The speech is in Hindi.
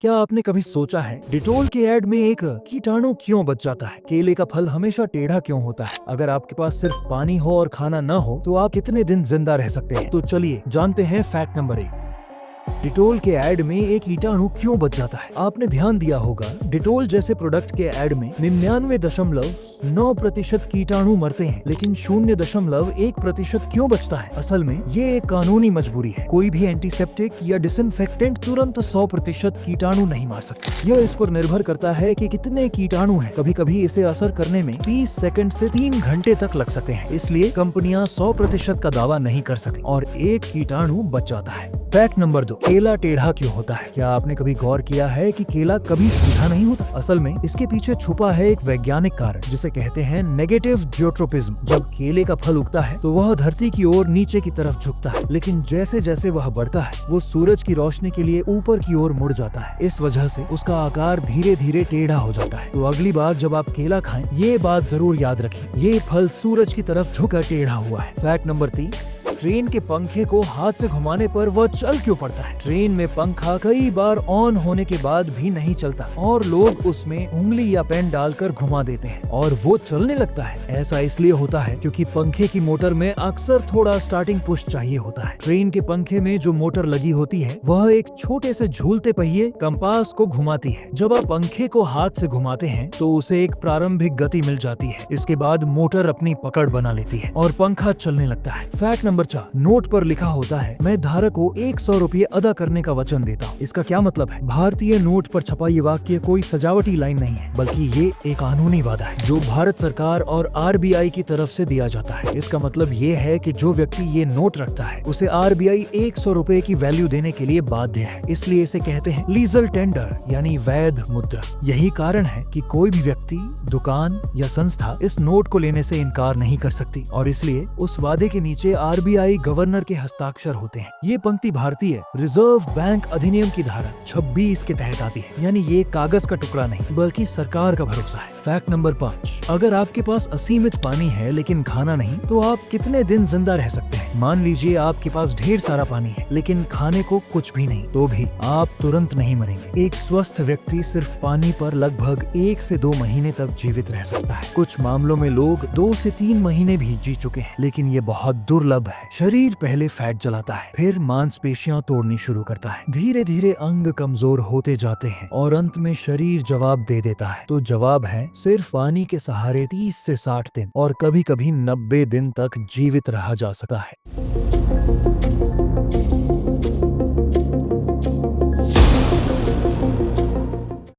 क्या आपने कभी सोचा है डिटोल के ऐड में एक कीटाणु क्यों बच जाता है? केले का फल हमेशा टेढ़ा क्यों होता है? अगर आपके पास सिर्फ पानी हो और खाना न हो तो आप कितने दिन जिंदा रह सकते हैं? तो चलिए जानते हैं फैक्ट नंबर 1। डिटोल के ऐड में एक कीटाणु क्यों बच जाता है? आपने ध्यान दिया होगा डिटोल जैसे प्रोडक्ट के ऐड में 99.9% कीटाणु मरते हैं, लेकिन 0.1% क्यों बचता है? असल में ये एक कानूनी मजबूरी है। कोई भी एंटीसेप्टिक या डिसइंफेक्टेंट तुरंत 100% कीटाणु नहीं मार सकता। यह इस पर निर्भर करता है कि कितने कीटाणु हैं। कभी कभी इसे असर करने में 30 सेकंड से 3 घंटे तक लग सकते हैं। इसलिए कंपनियां 100% का दावा नहीं कर सकती और एक कीटाणु बच जाता है। फैक्ट नंबर 2, केला टेढ़ा क्यों होता है? क्या आपने कभी गौर किया है कि केला कभी सीधा नहीं होता? असल में इसके पीछे छुपा है एक वैज्ञानिक कारण, जिसे कहते हैं नेगेटिव जियोट्रोपिज्म। जब केले का फल उगता है तो वह धरती की ओर नीचे की तरफ झुकता है, लेकिन जैसे जैसे वह बढ़ता है वो सूरज की रोशनी के लिए ऊपर की ओर मुड़ जाता है। इस वजह से उसका आकार धीरे धीरे टेढ़ा हो जाता है। तो अगली बार जब आप केला खाएं, ये बात जरूर याद रखें, ये फल सूरज की तरफ झुककर टेढ़ा हुआ है। फैक्ट नंबर 3, ट्रेन के पंखे को हाथ से घुमाने पर वह चल क्यों पड़ता है? ट्रेन में पंखा कई बार ऑन होने के बाद भी नहीं चलता और लोग उसमें उंगली या पेन डालकर घुमा देते हैं और वो चलने लगता है। ऐसा इसलिए होता है क्योंकि पंखे की मोटर में अक्सर थोड़ा स्टार्टिंग पुश चाहिए होता है। ट्रेन के पंखे में जो मोटर लगी होती है वह एक छोटे से झूलते पहिए कंपास को घुमाती है। जब आप पंखे को हाथ से घुमाते हैं तो उसे एक प्रारंभिक गति मिल जाती है। इसके बाद मोटर अपनी पकड़ बना लेती है और पंखा चलने लगता है। फैक्ट नंबर 4, नोट पर लिखा होता है मैं धारक को 100 रुपये अदा करने का वचन देता हूँ। इसका क्या मतलब है? भारतीय नोट पर छपा ये वाक्य कोई सजावटी लाइन नहीं है, बल्कि ये एक कानूनी वादा है जो भारत सरकार और आरबीआई की तरफ से दिया जाता है। इसका मतलब ये है कि जो व्यक्ति ये नोट रखता है उसे आरबीआई 100 रुपए की वैल्यू देने के लिए बाध्य है। इसलिए इसे कहते हैं लीगल टेंडर यानी वैध मुद्रा। यही कारण है कि कोई भी व्यक्ति, दुकान या संस्था इस नोट को लेने से इनकार नहीं कर सकती और इसलिए उस वादे के नीचे आरबीआई गवर्नर के हस्ताक्षर होते हैं। ये पंक्ति भारतीय रिजर्व बैंक अधिनियम की धारा 26 के तहत आती है, यानी ये कागज का टुकड़ा नहीं बल्कि सरकार का भरोसा है। फैक्ट नंबर 5, अगर आपके पास असीमित पानी है लेकिन खाना नहीं तो आप कितने दिन जिंदा रह सकते हैं? मान लीजिए आपके पास ढेर सारा पानी है लेकिन खाने को कुछ भी नहीं, तो भी आप तुरंत नहीं मरेंगे। एक स्वस्थ व्यक्ति सिर्फ पानी पर लगभग 1 से 2 महीने तक जीवित रह सकता है। कुछ मामलों में लोग 2 से 3 महीने भी जी चुके हैं, लेकिन ये बहुत दुर्लभ है। शरीर पहले फैट जलाता है, फिर मांसपेशियां तोड़नी शुरू करता है, धीरे धीरे अंग कमजोर होते जाते हैं और अंत में शरीर जवाब दे देता है। तो जवाब है सिर्फ पानी के सहारे 30 से 60 दिन और कभी कभी 90 दिन तक जीवित रहा जा सकता है।